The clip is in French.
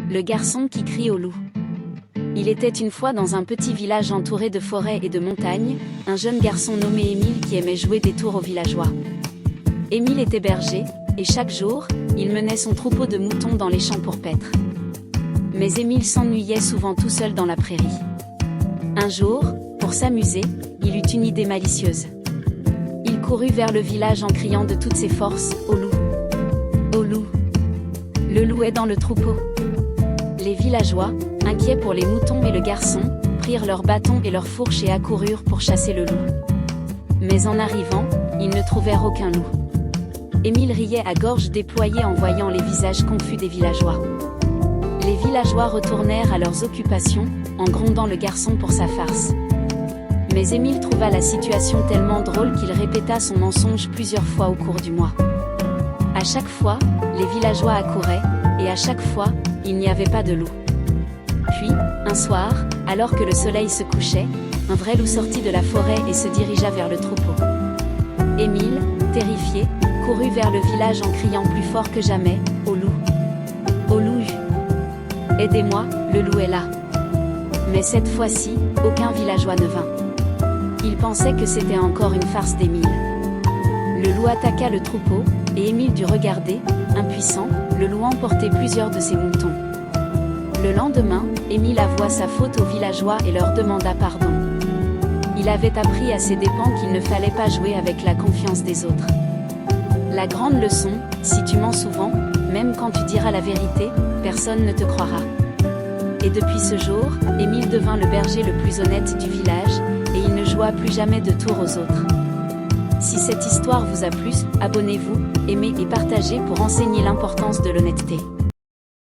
Le garçon qui crie au loup. Il était une fois dans un petit village entouré de forêts et de montagnes, un jeune garçon nommé Émile qui aimait jouer des tours aux villageois. Émile était berger, et chaque jour, il menait son troupeau de moutons dans les champs pour paître. Mais Émile s'ennuyait souvent tout seul dans la prairie. Un jour, pour s'amuser, il eut une idée malicieuse. Il courut vers le village en criant de toutes ses forces « Au loup ! Au loup !» Le loup est dans le troupeau. Les villageois, inquiets pour les moutons et le garçon, prirent leurs bâtons et leurs fourches et accoururent pour chasser le loup. Mais en arrivant, ils ne trouvèrent aucun loup. Émile riait à gorge déployée en voyant les visages confus des villageois. Les villageois retournèrent à leurs occupations, en grondant le garçon pour sa farce. Mais Émile trouva la situation tellement drôle qu'il répéta son mensonge plusieurs fois au cours du mois. À chaque fois, les villageois accouraient, et à chaque fois, il n'y avait pas de loup. Puis, un soir, alors que le soleil se couchait, un vrai loup sortit de la forêt et se dirigea vers le troupeau. Émile, terrifié, courut vers le village en criant plus fort que jamais « Au loup ! Au loup ! Aidez-moi, le loup est là !» Mais cette fois-ci, aucun villageois ne vint. Il pensait que c'était encore une farce d'Émile. Le loup attaqua le troupeau, et Émile dut regarder, impuissant, le loup emporter plusieurs de ses moutons. Le lendemain, Émile avoua sa faute aux villageois et leur demanda pardon. Il avait appris à ses dépens qu'il ne fallait pas jouer avec la confiance des autres. La grande leçon, si tu mens souvent, même quand tu diras la vérité, personne ne te croira. Et depuis ce jour, Émile devint le berger le plus honnête du village, et il ne joua plus jamais de tours aux autres. Si cette histoire vous a plu, abonnez-vous, aimez et partagez pour enseigner l'importance de l'honnêteté.